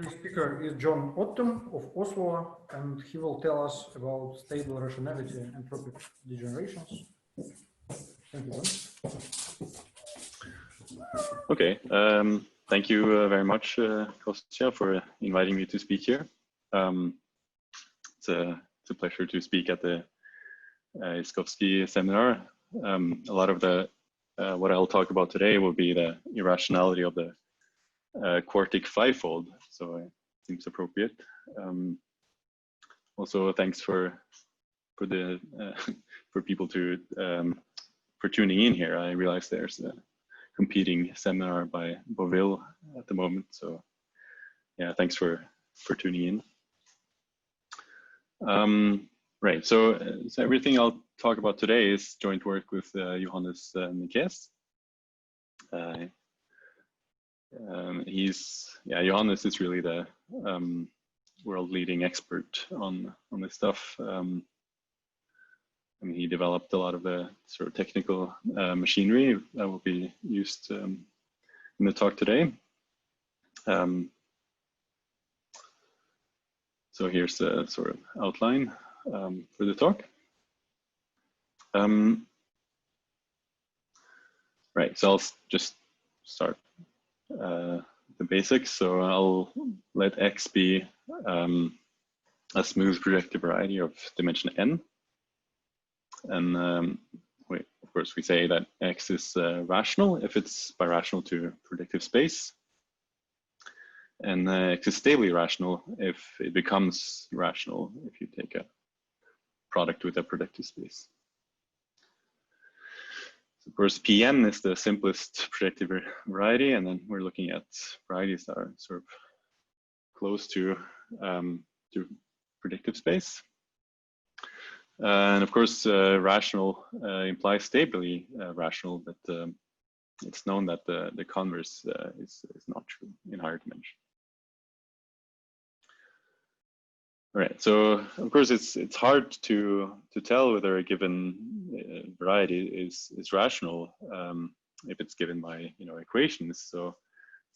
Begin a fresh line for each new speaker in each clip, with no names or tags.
Today's speaker is John Ottem of Oslo, and he will tell us about stable rationality and tropic degenerations. Thank you, John.
Okay, thank you very much, Kostya, for inviting me to speak here. It's a pleasure to speak at the Исковskих seminar. A lot of the what I'll talk about today will be the irrationality of the quartic fivefold, so it seems appropriate. Also, thanks for people to for tuning in here. I realize there's a competing seminar by Boville at the moment, so yeah, thanks for tuning in. Right, so everything I'll talk about today is joint work with Johannes Nikes. Johannes is really the world leading expert on this stuff. I mean, he developed a lot of the sort of technical machinery that will be used in the talk today. So here's the sort of outline for the talk. Right, so I'll just start the basics. So I'll let X be a smooth projective variety of dimension n. And of course, we say that X is rational if it's birational to projective space. And X is stably rational if it becomes rational if you take a product with a projective space. So of course, Pn is the simplest projective variety, and then we're looking at varieties that are sort of close to predictive space. And of course, rational implies stably rational, but it's known that the converse is not true in higher dimension. All right, so of course it's hard to tell whether a given variety is rational if it's given by equations. So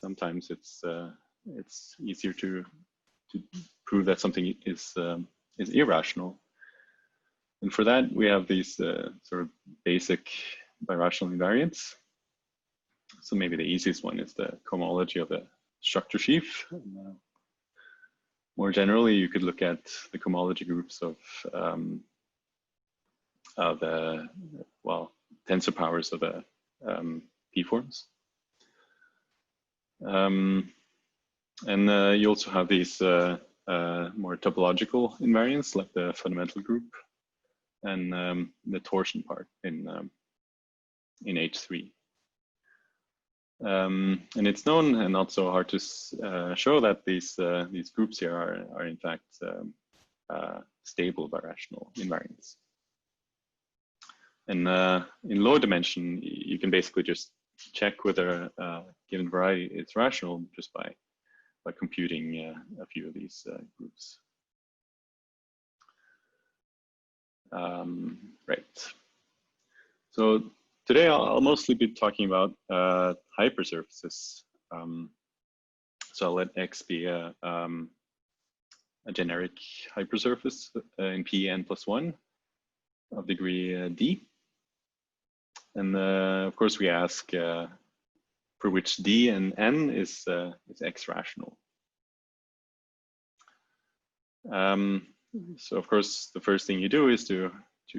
sometimes it's easier to prove that something is irrational. And for that, we have these sort of basic birational invariants. So maybe the easiest one is the cohomology of the structure sheaf. More generally, you could look at the cohomology groups of the, tensor powers of the p-forms. And you also have these more topological invariants, like the fundamental group and the torsion part in H3. And it's known and not so hard to show that these groups here are in fact stable birational invariants. And in low dimension, you can basically just check whether a given variety is rational just by computing a few of these groups. Right. So today I'll mostly be talking about hypersurfaces. So I'll let X be a generic hypersurface in Pn+1 of degree d. And of course we ask for which d and n is X rational. So of course, the first thing you do is to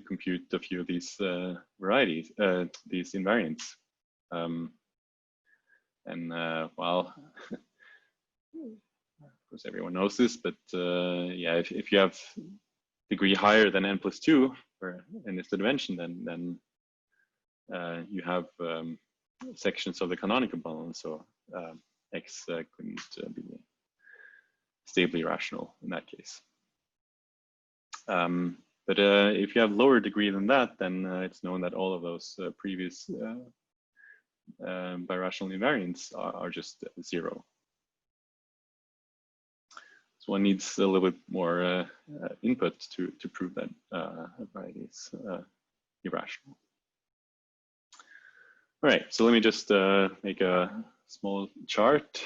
compute a few of these varieties, these invariants. Well, of course everyone knows this, but yeah, if you have degree higher than n+2 in this dimension, then you have sections of the canonical bundle, so X couldn't be stably rational in that case. But if you have lower degree than that, then it's known that all of those previous birational invariants are just zero. So one needs a little bit more input to prove that a variety is irrational. All right, so let me just make a small chart.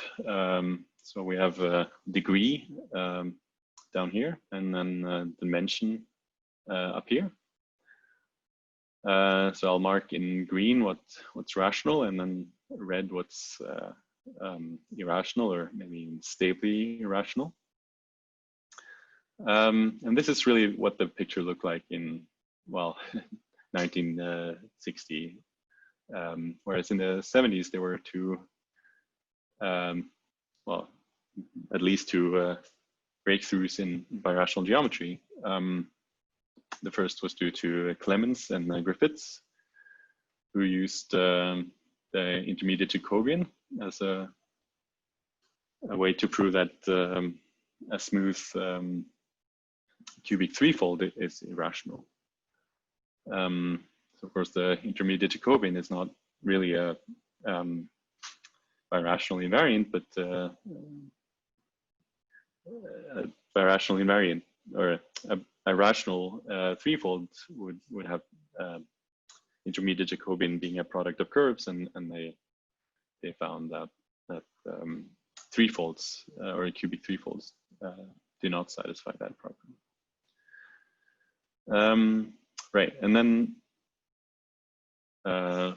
So we have a degree down here, and then dimension up here. So I'll mark in green what's rational, and then red what's irrational, or maybe stably irrational. And this is really what the picture looked like in, well, 1960. Whereas in the 70s, there were two, well, at least two breakthroughs in birational geometry. The first was due to Clemens and Griffiths, who used the intermediate Jacobian as a way to prove that a smooth cubic threefold is irrational. So of course, the intermediate Jacobian is not really a birational invariant, but birational invariant, or a rational threefold would have intermediate Jacobian being a product of curves, and they found that threefolds or cubic threefolds do not satisfy that property. Right, and then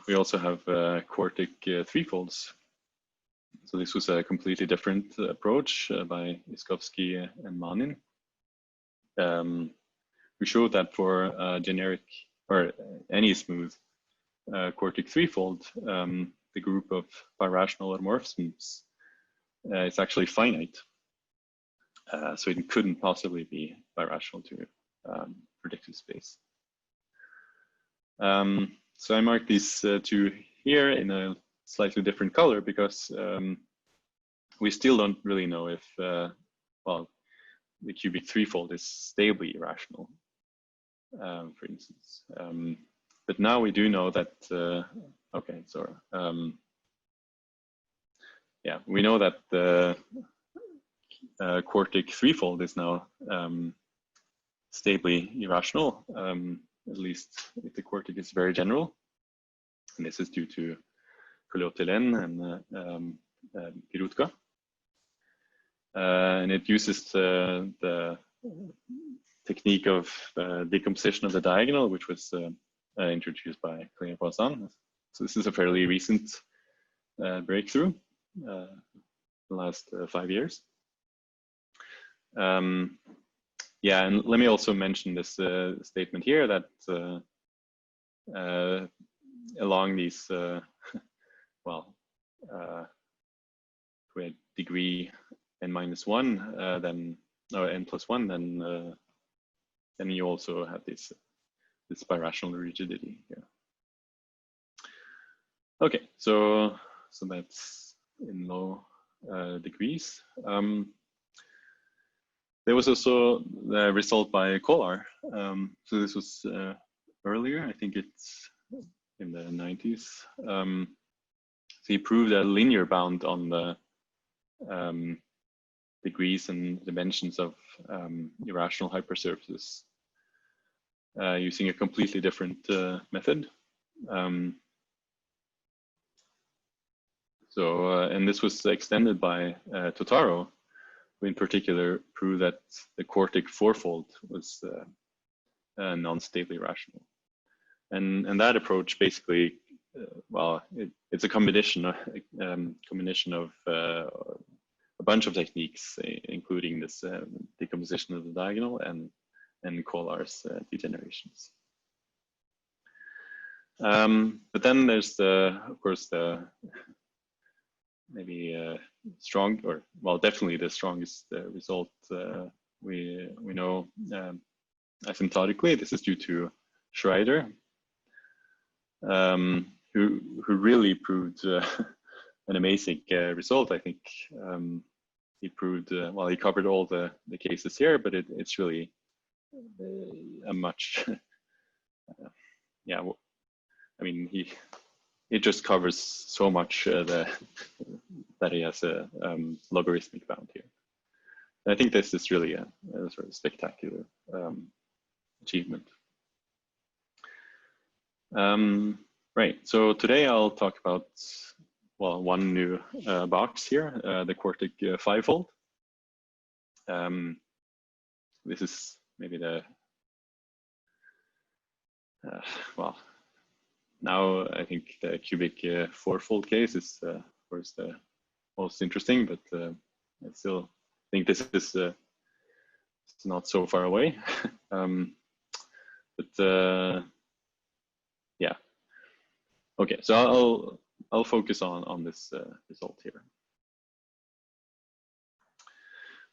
we also have quartic threefolds. So this was a completely different approach by Исковskих and МИАН. We showed that for generic or any smooth quartic threefold, the group of birational automorphisms is actually finite. So it couldn't possibly be birational to predictive space. So I marked these two here in a slightly different color because we still don't really know if, well, the cubic threefold is stably irrational, for instance. But now we do know that, okay, so yeah, we know that the quartic threefold is now stably irrational, at least if the quartic is very general. And this is due to Ottem and Pirutka. And it uses the technique of decomposition of the diagonal, which was introduced by Poisson. So this is a fairly recent breakthrough, the last 5 years. Yeah, and let me also mention this statement here that along these, well, we had degree n-1, then, or n+1, then you also have this birational rigidity here. Okay, so that's in low degrees. There was also the result by Kolar. So this was earlier, I think it's in the 90s. So he proved a linear bound on the degrees and dimensions of irrational hypersurfaces using a completely different method. And this was extended by Totaro, who in particular proved that the quartic fourfold was non-stably rational. And that approach basically, well, it's a combination of a bunch of techniques, including this decomposition of the diagonal and Kolar's degenerations. But then there's of course, the maybe strong, or well, definitely the strongest result we know asymptotically. This is due to Schreider, who really proved an amazing result. I think he proved, well, he covered all the cases here, but it's really a much, yeah, I mean, it just covers so much that he has a logarithmic bound here. And I think this is really a sort of spectacular achievement. Right, so today I'll talk about well, one new box here, the quartic fivefold. This is maybe the well, now I think the cubic fourfold case is of course the most interesting, but I still think this is it's not so far away. But yeah, okay. So I'll focus on this result here.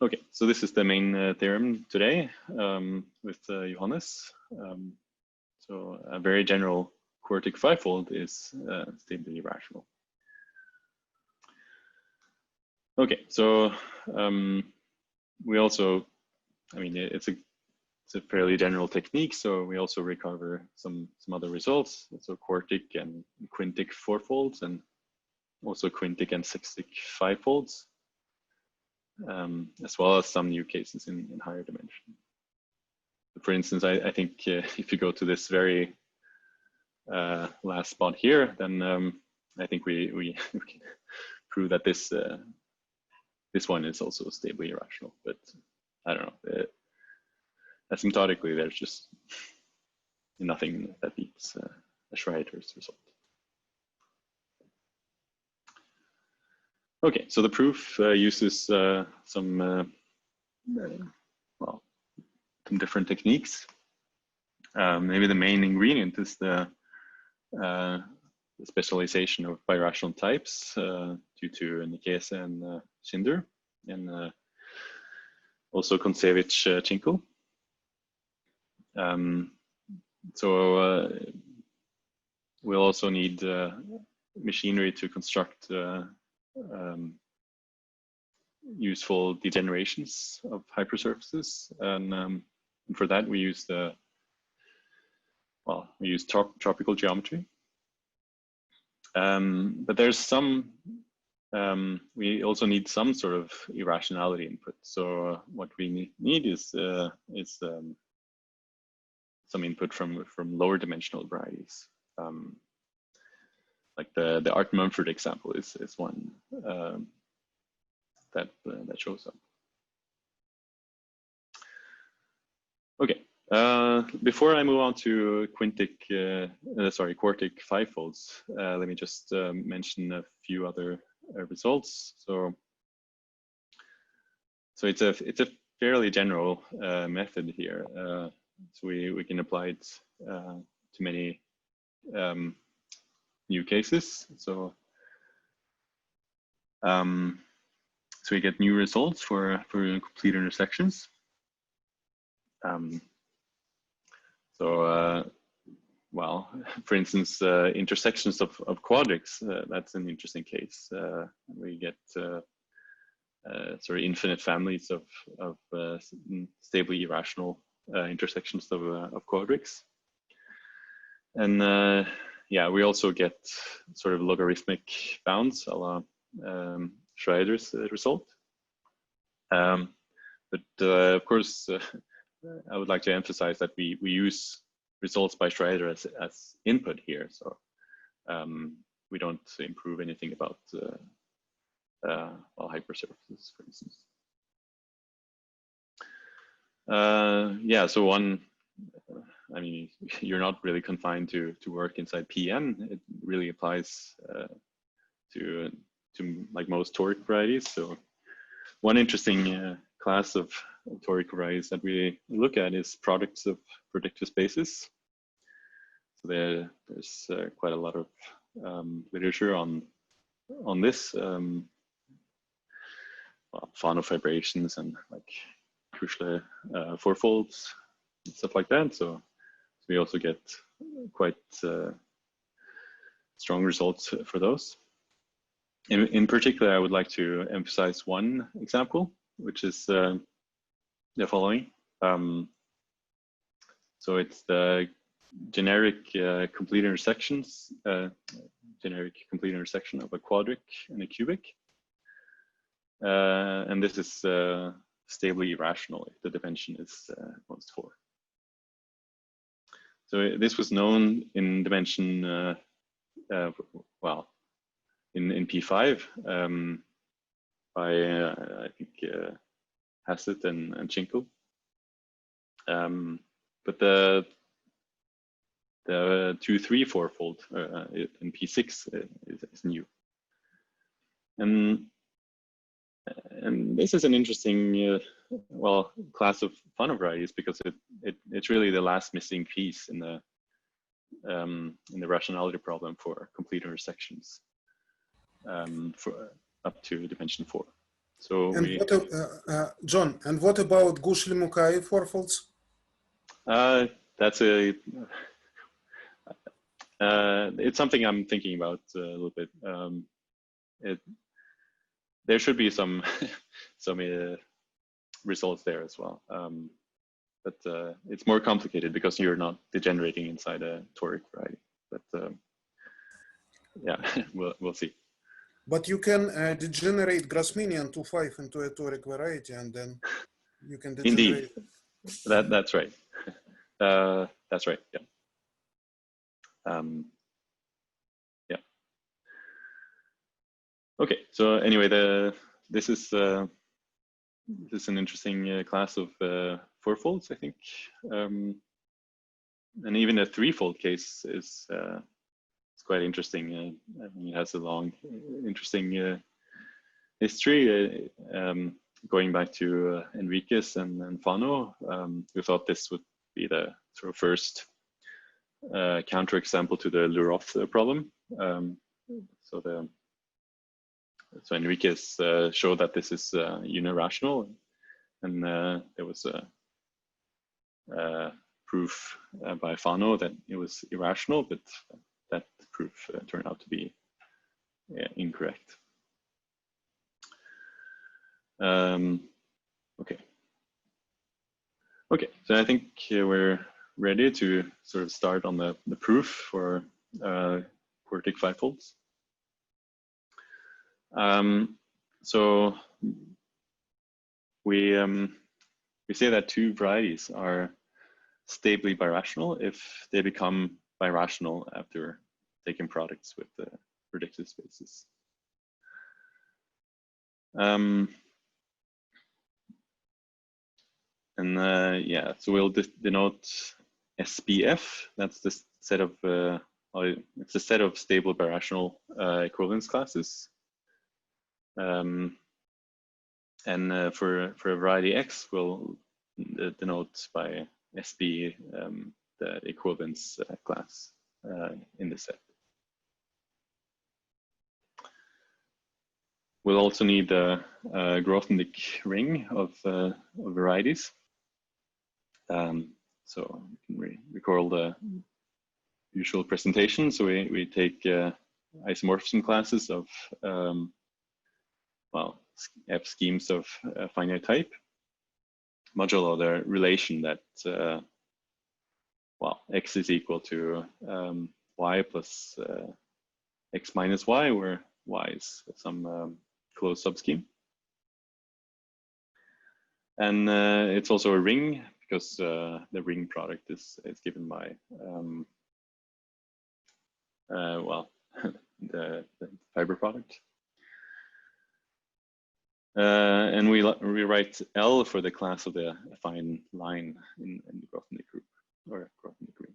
Okay, so this is the main theorem today with Johannes. So a very general quartic fivefold is stably irrational. Okay, so we also, I mean, it's a fairly general technique, so we also recover some other results. So quartic and quintic fourfolds, and also quintic and sextic fivefolds, as well as some new cases in higher dimension. For instance, I think if you go to this very last spot here, then I think we can prove that this one is also stably irrational. But I don't know. Asymptotically, there's just nothing that beats Schreider's result. Okay, so the proof uses some well, some different techniques. Maybe the main ingredient is the specialization of birational types due to Nikese and Schindler, and also Kontsevich-Chinkel. So we'll also need machinery to construct useful degenerations of hypersurfaces, and for that we use tropical geometry. But there's some we also need some sort of irrationality input. So what we need is some input from lower dimensional varieties. Like the Art Mumford example is one that shows up. Okay, before I move on to quartic fivefolds, let me just mention a few other results. So it's a fairly general method here. So we can apply it to many new cases. So we get new results for complete intersections. Well, for instance, intersections of quadrics, that's an interesting case. We get sort of infinite families of stably irrational intersections of quadrics. And yeah, we also get sort of logarithmic bounds a la Schreider's result. But of course, I would like to emphasize that we use results by Schreider as input here. So we don't improve anything about hypersurfaces, for instance. Yeah, so I mean, you're not really confined to work inside PN. It really applies to like most toric varieties. So one interesting class of toric varieties that we look at is products of predictive spaces. So there's quite a lot of literature on this, Fano fibrations and like Kuschle fourfolds and stuff like that. So we also get quite strong results for those. In particular, I would like to emphasize one example, which is the following. So it's the generic complete intersections, generic complete intersection of a quadric and a cubic. And this is stably irrational if the dimension is equals 4. So this was known in dimension, well, in P5 by I think Hassett and Schinkel. But the 2, 3, 4-fold in P6 is new, and this is an interesting well, class of Fano varieties, because it's really the last missing piece in the rationality problem for complete intersections for up to dimension 4. So
and John, and what about Gushli-Mukai fourfolds?
That's it's something I'm thinking about a little bit. There should be some results there as well, but it's more complicated because you're not degenerating inside a toric variety. But yeah, we'll see.
But you can degenerate Grassmannian 2.5 into a toric variety, and then you can degenerate.
Indeed, that's right. That's right. Yeah. Yeah. Okay. So anyway, this is an interesting class of 4-folds, I think, and even a 3-fold case is quite interesting. I mean, it has a long, interesting history, going back to Enriquez and Fano, who thought this would be the sort of first counterexample to the Luroff problem. So Enriquez showed that this is unirational, and there was a proof by Fano that it was irrational, but that proof turned out to be incorrect. Okay, so I think we're ready to sort of start on the proof for quartic 5-folds. So we say that two varieties are stably birational if they become birational after taking products with the predicted spaces. Yeah, so we'll denote SBF. That's the set of it's a set of stable birational equivalence classes. And for a variety X, we'll denote by SB the equivalence class in the set. We'll also need a Grothendieck ring of varieties. So we recall the usual presentation. So we take isomorphism classes of well, F schemes of finite type, modulo the relation that well, X is equal to Y plus X minus Y, where Y is some closed subscheme. And it's also a ring because the ring product is given by well, the fiber product. And we write L for the class of the affine line in the Grothendieck group, or Grothendieck ring.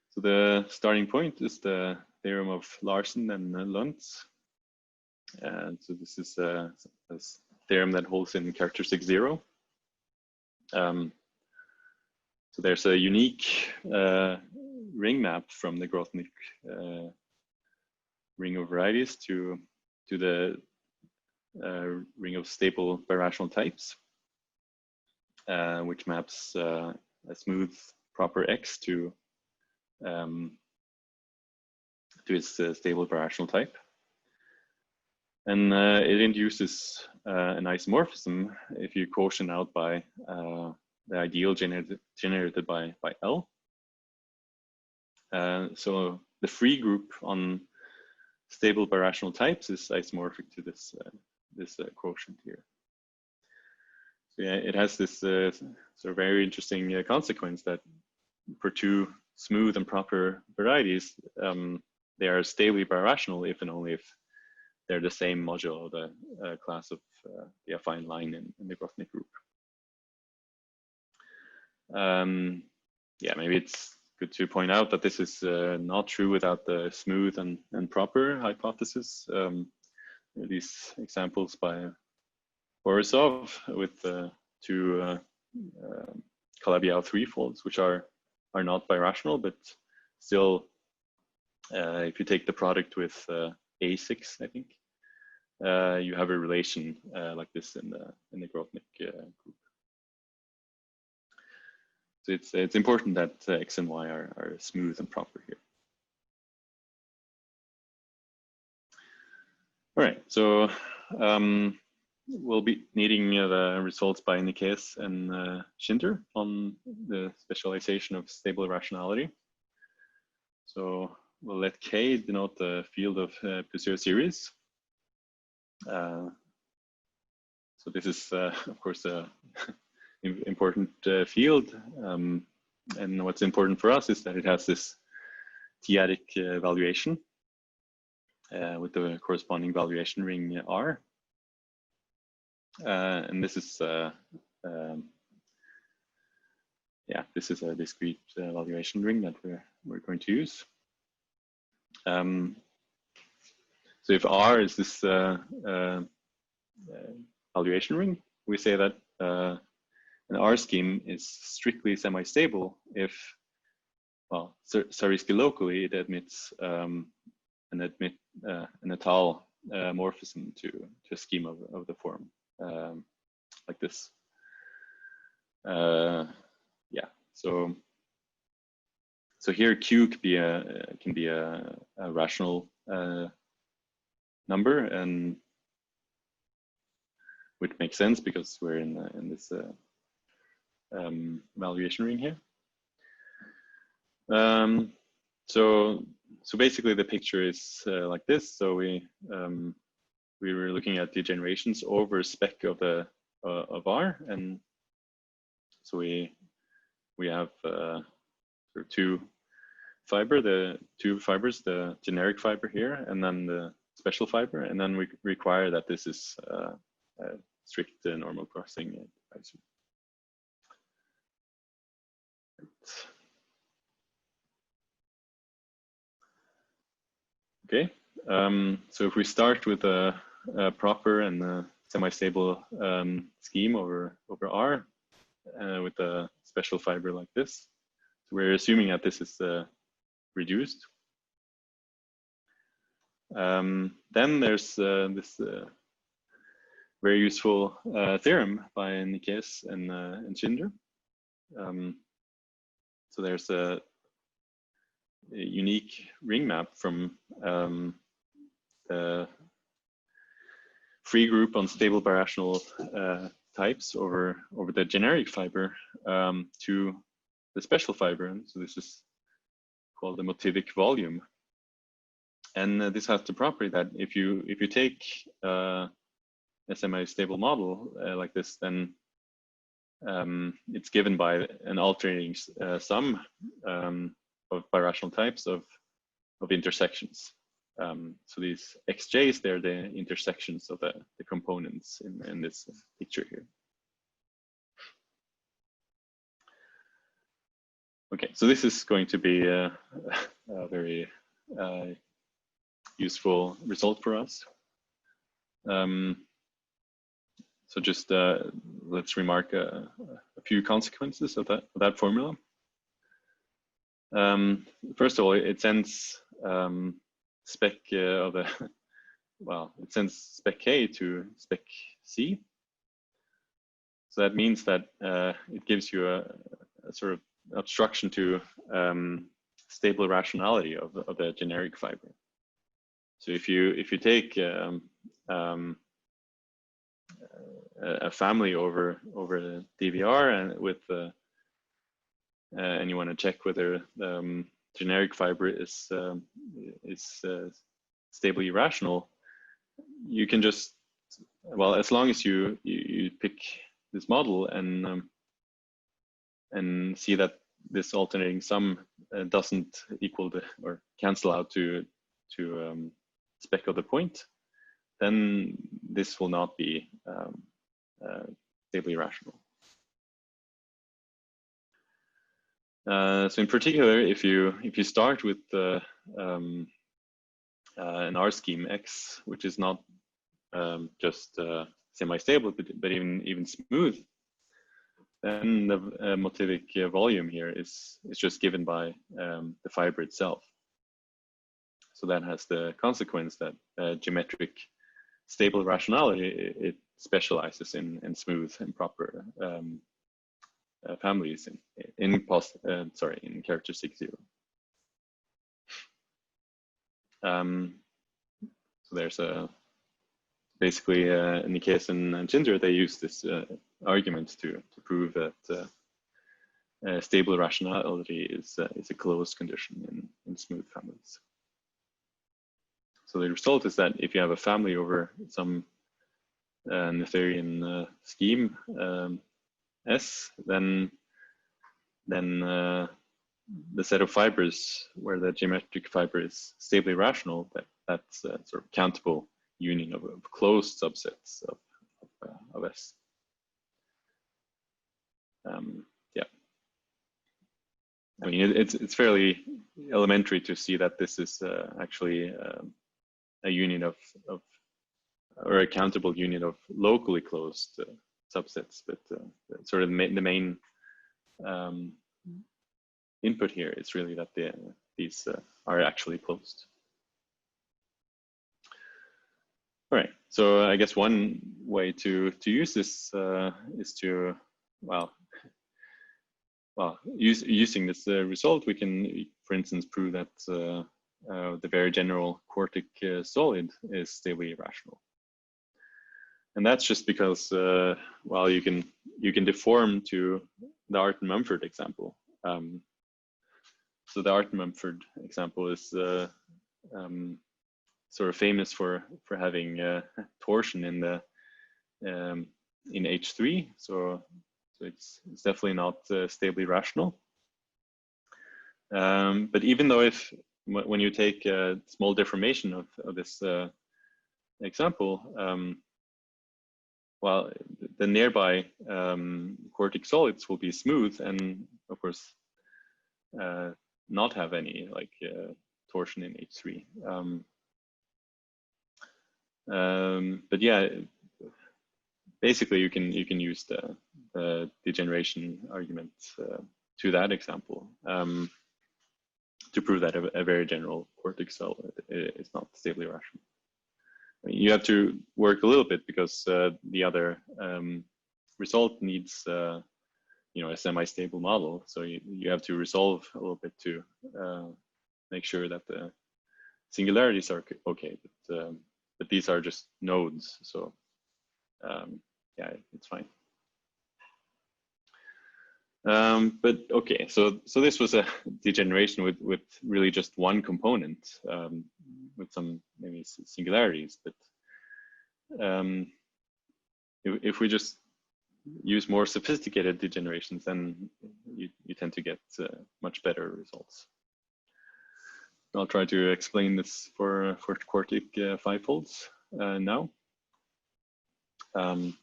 So the starting point is the theorem of Larsen and Luntz. And so this is a theorem that holds in characteristic 0. So there's a unique ring map from the Grothendieck ring of varieties to the ring of stable birational types, which maps a smooth proper X to its stable birational type. And it induces an isomorphism if you quotient out by the ideal generated by L. So the free group on stable birational types is isomorphic to this quotient here. So yeah, it has this sort of very interesting consequence that for two smooth and proper varieties, they are stably birational if and only if they're the same module of the class of the affine line in the Grothendieck group. Yeah, maybe it's good to point out that this is not true without the smooth and proper hypothesis. These examples by Borisov with two Calabi-Yau threefolds, which are not birational, but still, if you take the product with A6, I think, you have a relation like this in the Grothendieck group. So it's important that X and Y are smooth and proper here. All right, so we'll be needing the results by Nicaise and Schindler on the specialization of stable rationality. So we'll let K denote the field of Puiseux series. So this is, of course, a important field. And what's important for us is that it has this t-adic valuation with the corresponding valuation ring R. And this is yeah, this is a discrete valuation ring that we're going to use. So if R is this valuation ring, we say that an R scheme is strictly semi-stable if, well, Zariski locally it admits an étale morphism to a scheme of the form like this. Yeah, so here Q can be a rational number, and which makes sense because we're in this valuation ring here. So basically the picture is like this. So we were looking at degenerations over spec of R, and so we have sort of two fibers, the generic fiber here, and then the special fiber, and then we require that this is a strict normal crossing divisor. Okay, so if we start with a proper and a semi-stable scheme over R with a special fiber like this, so we're assuming that this is reduced. Then there's this very useful theorem by Nicaise and Schindler. So there's a unique ring map from the free group on stable birational types over the generic fiber to the special fiber. And so this is called the motivic volume. And this has the property that if you take a semi-stable model like this, then it's given by an alternating sum of birational types of intersections. So these xj's, they're the intersections of the components in this picture here. Okay, so this is going to be a very useful result for us. So just let's remark a few consequences of that formula. First of all, it sends spec of the, well, it sends spec K to spec C. So that means that it gives you a sort of obstruction to stable rationality of the generic fiber. So if you take a family over the DVR and with and you want to check whether the generic fiber is stably rational, you can just, well, as long as you pick this model and see that this alternating sum doesn't equal or cancel out to speckle the point, then this will not be stably rational. So in particular, if you start with an R scheme X, which is not just semi-stable, but even smooth, then the motivic volume here is just given by the fiber itself. So that has the consequence that geometric stable rationality, it specializes in smooth and proper families in characteristic 0. So there's basically in the case in Ginger, they use this argument to prove that stable rationality is a closed condition in smooth families. So the result is that if you have a family over some Noetherian scheme S, then the set of fibers where the geometric fiber is stably rational, that's a sort of countable union of closed subsets of S. Yeah, I mean it's fairly elementary to see that this is actually a union of or a countable union of locally closed subsets, but sort of the main input here is really that these are actually closed. All right, so I guess one way to use this is to, using this result, we can, for instance, prove that the very general quartic solid is stably rational. And that's just because, you can deform to the Ottem-Mumford example. So the Ottem-Mumford example is sort of famous for having torsion in the in H3. So it's definitely not stably rational. But even though when you take a small deformation of this example, the nearby quartic solids will be smooth and, of course, not have any torsion in H3. But yeah, basically you can use the degeneration argument to that example to prove that a very general quartic solid is not stably rational. I mean, you have to work a little bit because the other result needs a semi-stable model. So you have to resolve a little bit to make sure that the singularities are okay. But these are just nodes, so yeah, it's fine. But okay, so this was a degeneration with really just one component, with some maybe singularities. But if we just use more sophisticated degenerations, then you tend to get much better results. I'll try to explain this for quartic fivefolds now. So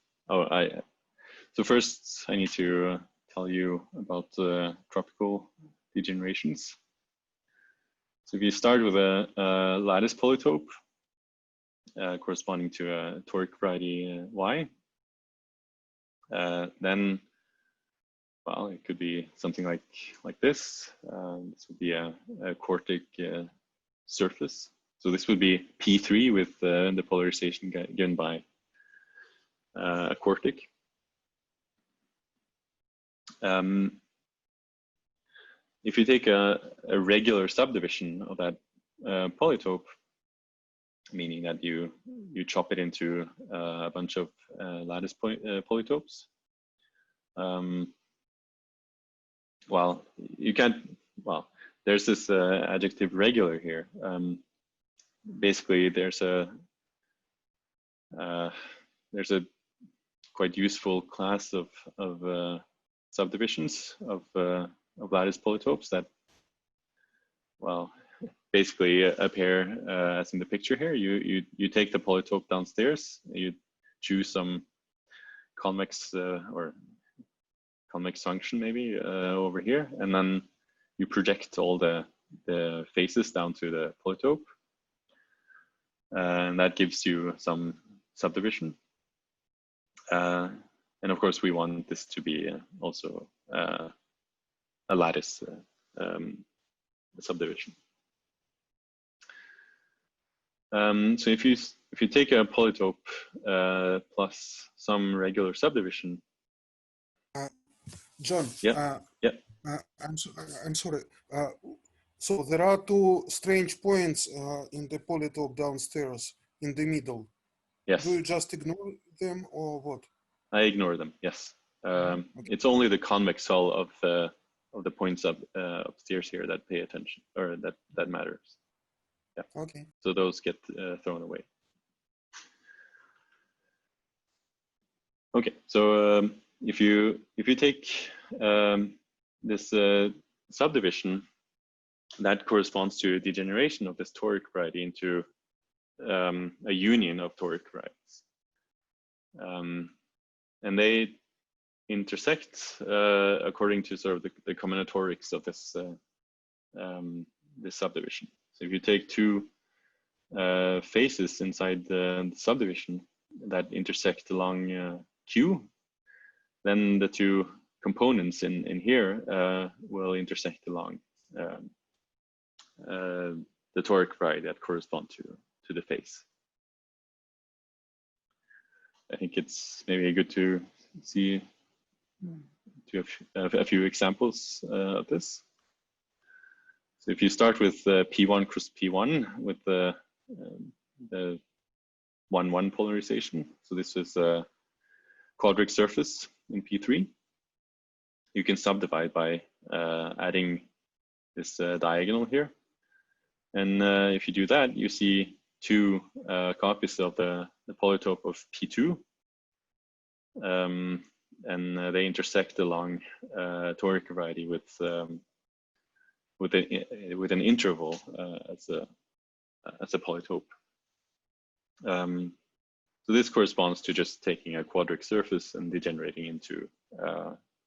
first I need to tell you about tropical degenerations. So if you start with a lattice polytope corresponding to a toric variety Y, then it could be something like this. This would be a quartic surface. So this would be P3 with the polarization given by a quartic. If you take a regular subdivision of that polytope, meaning that you chop it into a bunch of lattice polytopes, you can't, there's this adjective regular here. Basically, there's a quite useful class of subdivisions of lattice polytopes that, basically appear as in the picture here. You take the polytope downstairs, you choose some convex or convex function maybe over here, and then you project all the faces down to the polytope, and that gives you some subdivision. And of course, we want this to be also a lattice subdivision. So if you take a polytope plus some regular subdivision.
John.
Yeah.
I'm sorry. So there are two strange points in the polytope downstairs in the middle.
Yes.
Do you just ignore them or what?
I ignore them. Yes.
Okay.
It's only the convex hull of the points upstairs here that pay attention, or that matters. Yeah.
Okay.
So those get thrown away. Okay. So if you take this subdivision, that corresponds to a degeneration of this toric variety into a union of toric varieties, and they intersect according to sort of the combinatorics of this this subdivision. So if you take two faces inside the subdivision that intersect along Q, then the two components in here will intersect along the toric variety that correspond to the face. I think it's maybe good to see a few examples of this. So if you start with P1 cross P1 with the 1-1 polarization, so this is a quadric surface in P3, you can subdivide by adding this diagonal here. And if you do that, you see two copies of the polytope of P2, and they intersect along toric variety with an interval as a polytope. So this corresponds to just taking a quadric surface and degenerating into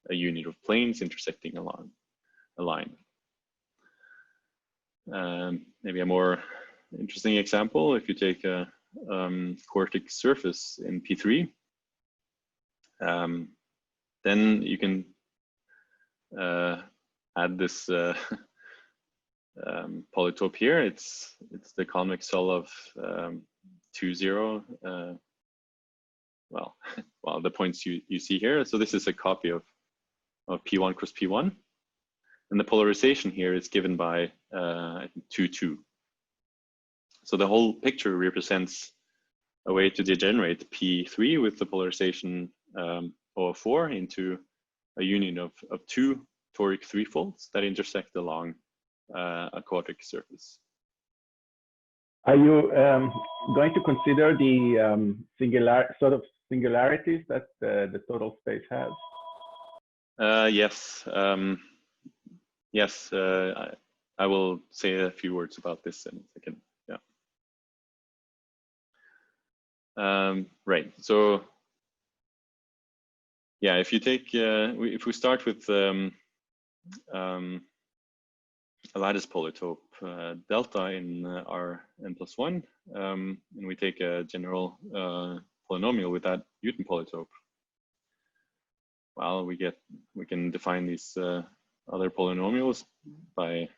a unit of planes intersecting along a line. Maybe a more interesting example, if you take a quartic surface in P3, then you can add this polytope here. It's the convex hull of 2, 0. Well, the points you see here. So this is a copy of P1 cross P1. And the polarization here is given by 2, 2. So the whole picture represents a way to degenerate P3 with the polarization 004 into a union of two toric threefolds that intersect along a quadric surface.
Are you going to consider the singularities that the total space has?
Yes. Yes, I will say a few words about this in a second. Yeah. Right. So, yeah, if you take, if we start with a lattice polytope delta in Rn+1, and we take a general polynomial with that Newton polytope, well, we can define these other polynomials by,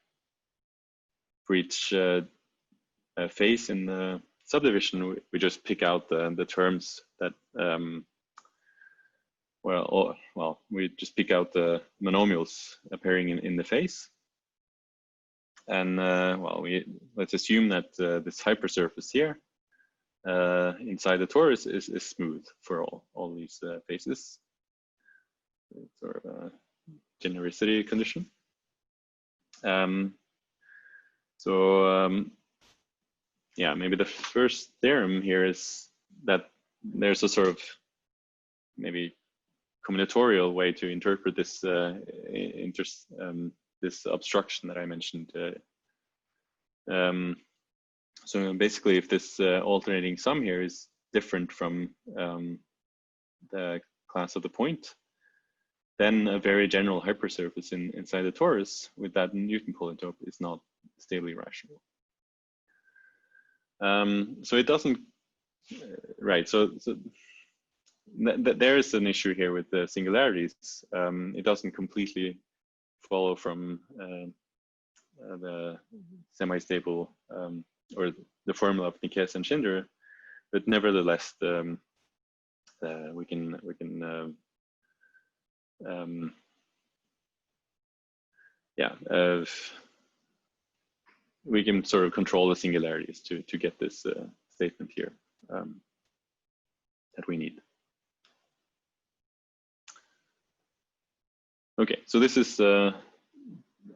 for each face in the subdivision, we just pick out the terms that we just pick out the monomials appearing in the face, and let's assume that this hypersurface here inside the torus is smooth for all these faces. It's sort of a genericity condition. Yeah, maybe the first theorem here is that there's a sort of maybe combinatorial way to interpret this this obstruction that I mentioned So basically, if this alternating sum here is different from the class of the point, then a very general hypersurface inside the torus with that Newton polytope is not stably rational. So it doesn't, right, so there is an issue here with the singularities. It doesn't completely follow from the semi-stable or the formula of Nikes and Schindler, but nevertheless, we can we can sort of control the singularities to get this statement here that we need. Okay, so this is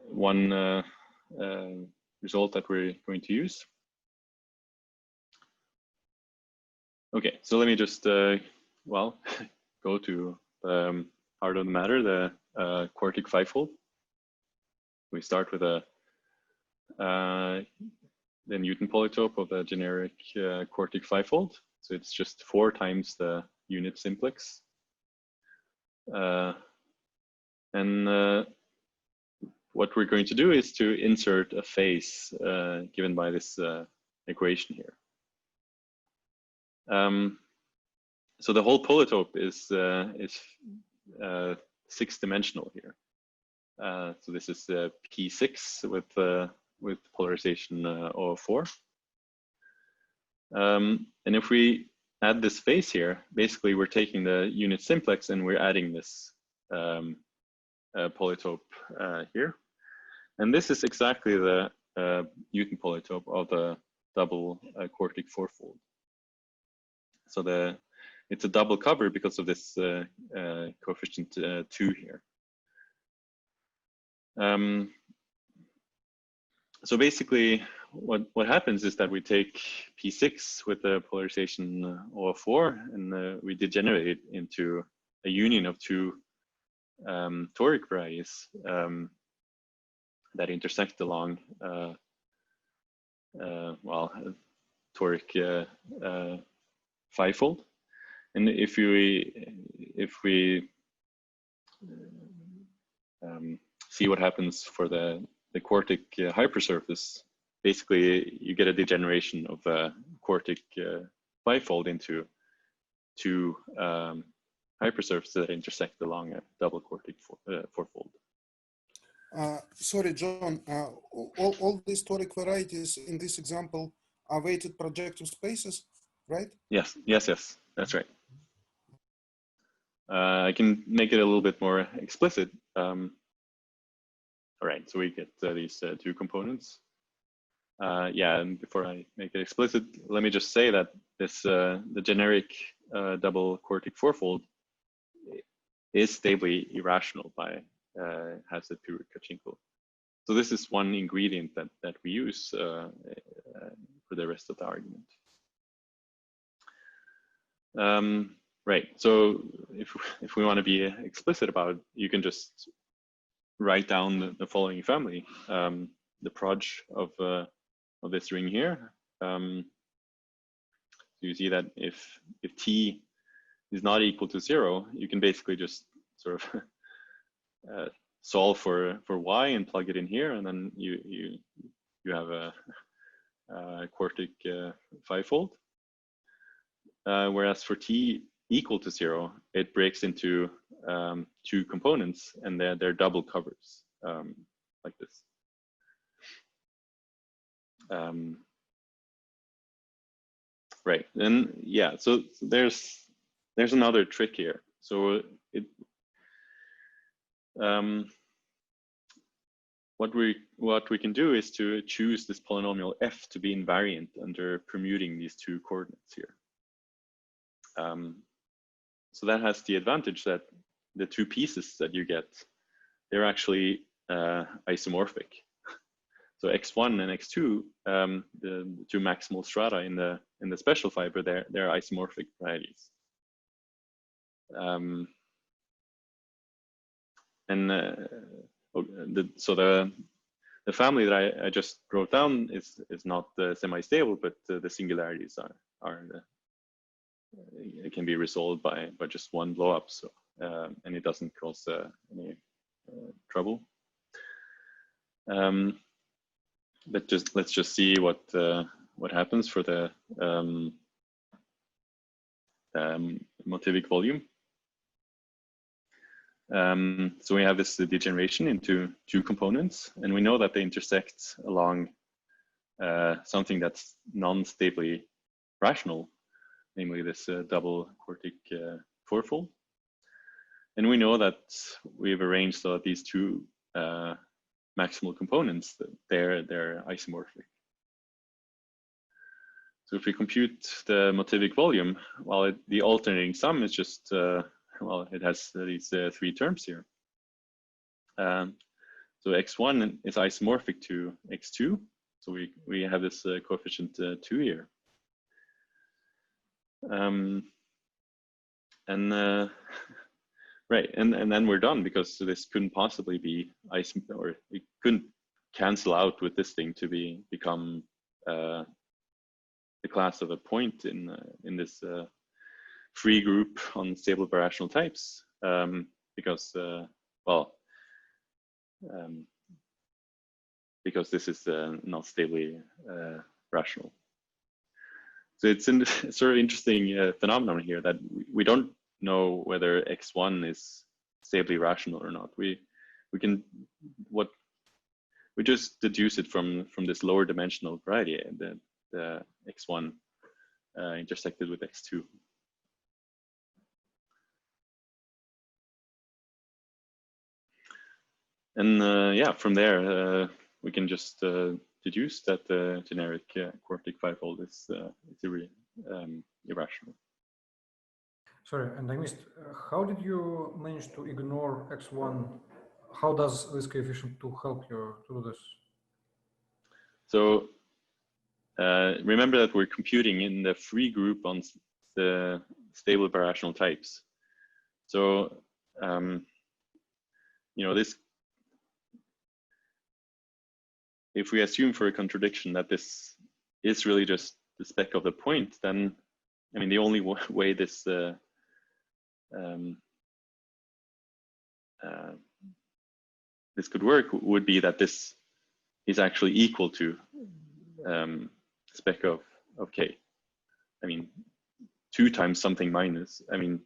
one result that we're going to use. Okay, so let me just well, go to the heart of the matter, the quartic fivefold. We start with the Newton polytope of the generic quartic fivefold. So it's just 4 times the unit simplex. And what we're going to do is to insert a phase given by this equation here. So the whole polytope is 6-dimensional here. So this is P6 with polarization O4. And if we add this phase here, basically we're taking the unit simplex and we're adding this polytope here. And this is exactly the Newton polytope of the double quartic fourfold. So it's a double cover because of this coefficient 2 here. So basically what happens is that we take P6 with the polarization O4 and we degenerate it into a union of 2 toric varieties that intersect along well, toric fivefold. And if we see what happens for the quartic hypersurface, basically you get a degeneration of the quartic fivefold into 2 hypersurfaces that intersect along a double quartic fourfold.
Sorry, John, all these toric varieties in this example are weighted projective spaces, right?
Yes, that's right. I can make it a little bit more explicit. All right, so we get these 2 components. Yeah, and before I make it explicit, let me just say that this the generic double quartic fourfold is stably irrational by Hasse-Puri-Kachinko. So this is one ingredient that we use for the rest of the argument. Right. So if we want to be explicit about it, you can just write down the following family, the proj of this ring here. You see that if t is not equal to 0, you can basically just sort of solve for y and plug it in here, and then you have a quartic fivefold. Whereas for t equal to 0, it breaks into 2 components, and they're double covers, like this. Right, and yeah, so there's another trick here. So what we can do is to choose this polynomial f to be invariant under permuting these 2 coordinates here. So that has the advantage that the 2 pieces that you get, they're actually isomorphic. So x1 and x2, the 2 maximal strata in the special fiber, they're isomorphic varieties. So the family that I just wrote down is not semi-stable, but the singularities are it can be resolved by just one blow up. So and it doesn't cause any trouble. But let's just see what happens for the motivic volume. So we have this degeneration into two components, and we know that they intersect along something that's non-stably rational, namely this double quartic fourfold. And we know that we've arranged so that these two maximal components, they're isomorphic. So if we compute the motivic volume, well, the alternating sum is just, well, it has these three terms here. So x1 is isomorphic to x2. So we have this coefficient 2 here. Right, and then we're done, because this couldn't possibly be or it couldn't cancel out with this thing to become the class of a point in this free group on stable birational types, because well, because this is not stably rational. So it's a sort of interesting phenomenon here that we don't know whether x1 is stably rational or not. We just deduce it from this lower dimensional variety, the x1 intersected with x2. And yeah, from there we can just deduce that the generic quartic fivefold is irrational.
Sorry, and I missed, how did you manage to ignore x1? How does this coefficient 2 help you to do this?
So remember that we're computing in the free group on the stable birational types. So you know, this, if we assume for a contradiction that this is really just the spec of the point, then I mean the only way this this could work would be that this is actually equal to spec of k. I mean, 2 times something minus. I mean,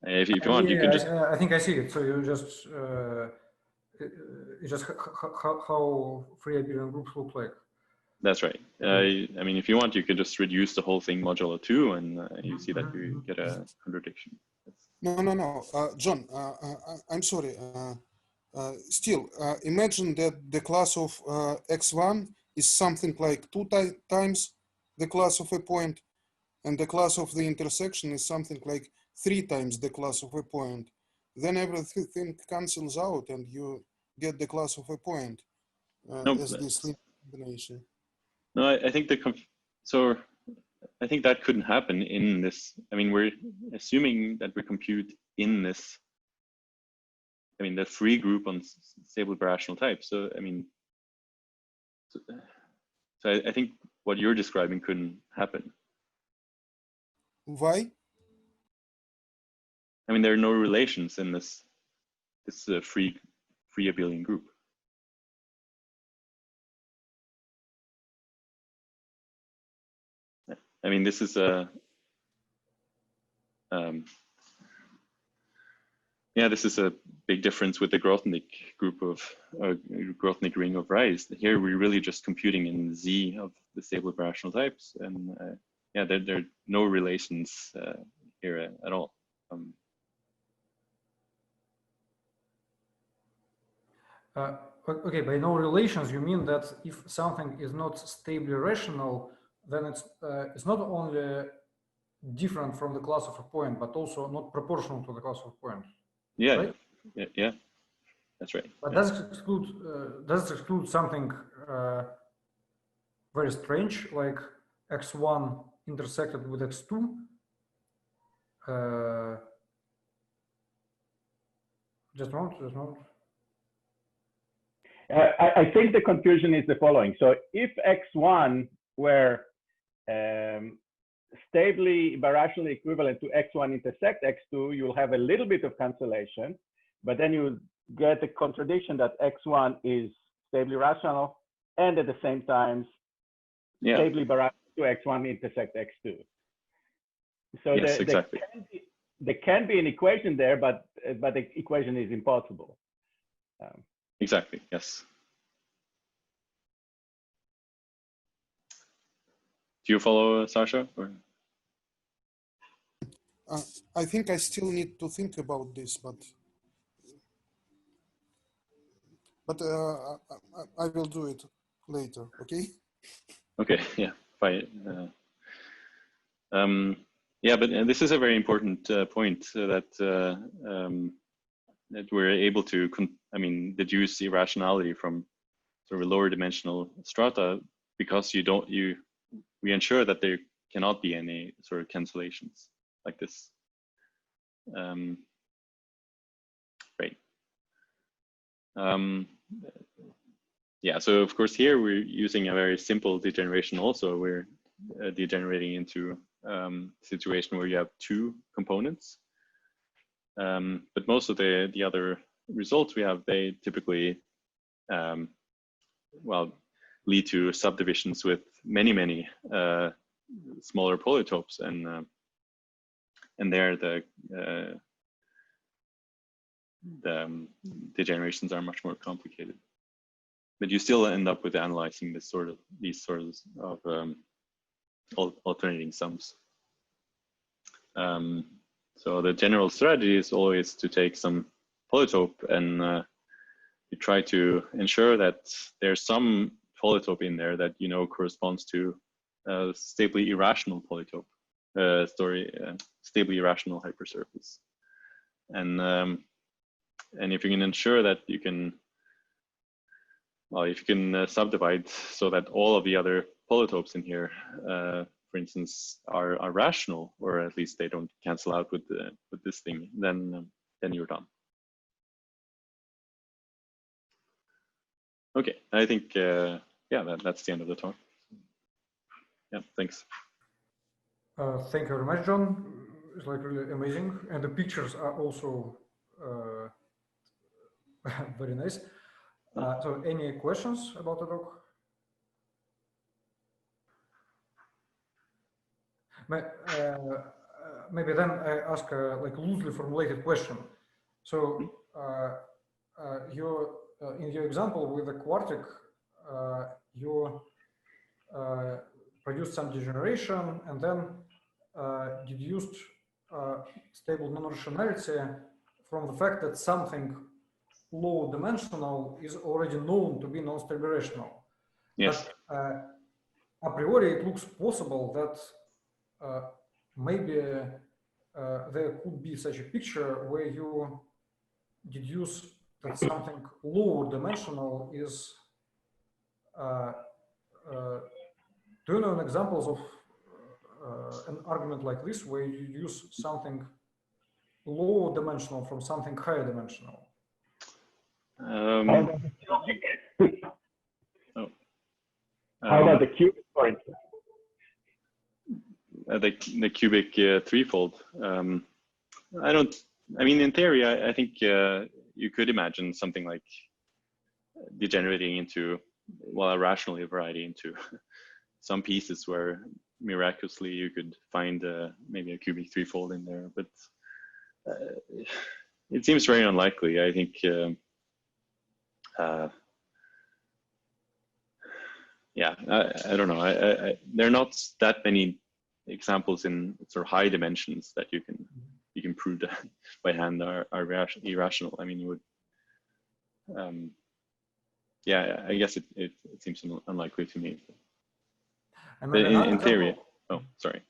if you want, you can just.
I think I see it. So you just it's just how free abelian groups look like.
That's right. I mean, if you want, you could just reduce the whole thing modulo 2, and you see that you get a contradiction.
No. John, I'm sorry. Still, imagine that the class of x1 is something like 2 times the class of a point, and the class of the intersection is something like 3 times the class of a point. Then everything cancels out, and you get the class of a point as this combination.
No, I think so I think that couldn't happen in this. I mean, we're assuming that we compute in this, I mean, the free group on stable birational types. So, I mean, so I think what you're describing couldn't happen.
Why?
I mean, there are no relations in this free abelian group. I mean, this is a yeah, this is a big difference with the Grothendieck group of Grothendieck ring of varieties. Here we're really just computing in Z of the stable birational types, and yeah, there are no relations here at all.
Okay, by no relations, you mean that if something is not stably rational, then it's not only different from the class of a point, but also not proportional to the class of a point.
Yeah,
right?
yeah, that's right.
But
yeah.
does it exclude something very strange, like x1 intersected with x2? Just a moment.
I think the confusion is the following. So if x1 were stably birationally equivalent to x1 intersect x2, you'll have a little bit of cancellation, but then you get the contradiction that x1 is stably rational and at the same time stably birational to x1 intersect x2. So
yes, exactly.
There can be an equation there, but the equation is impossible.
Exactly, yes. Do you follow, Sasha? Or?
I think I still need to think about this, but I will do it later. Okay.
Okay. Yeah. Fine. Yeah, but this is a very important point that that we're able to, deduce irrationality from sort of lower dimensional strata, because we ensure that there cannot be any sort of cancellations like this. Right. Yeah, so of course here we're using a very simple degeneration also. We're degenerating into a situation where you have two components. But most of the other results we have, they typically, lead to subdivisions with many smaller polytopes, and there the degenerations are much more complicated. But you still end up with analyzing these sorts of alternating sums. So the general strategy is always to take some polytope and you try to ensure that there's some polytope in there that corresponds to a stably irrational polytope, stably irrational hypersurface. And if you can ensure that you can, if you can subdivide so that all of the other polytopes in here, for instance, are rational, or at least they don't cancel out with this thing, then you're done. Okay, I think that's the end of the talk. Yeah, thanks.
Thank you very much, John. It's like really amazing, and the pictures are also very nice. So, any questions about the talk? Maybe then I ask a loosely formulated question. So, in your example with the quartic, you produced some degeneration and then deduced stable non-rationality from the fact that something low dimensional is already known to be non-stable rational.
Yes.
But a priori, it looks possible that maybe there could be such a picture where you deduce that something lower dimensional is. Do you know examples of an argument like this where you use something lower dimensional from something higher dimensional?
How about the cubic, for instance?
The cubic threefold. In theory, I think you could imagine something like degenerating into, a rational variety into some pieces where miraculously you could find maybe a cubic threefold in there, but it seems very unlikely. I think I don't know. There are not that many examples in sort of high dimensions that you can prove that by hand are irrational. I mean, you would. I guess it seems unlikely to me.
And
but in theory, oh, sorry.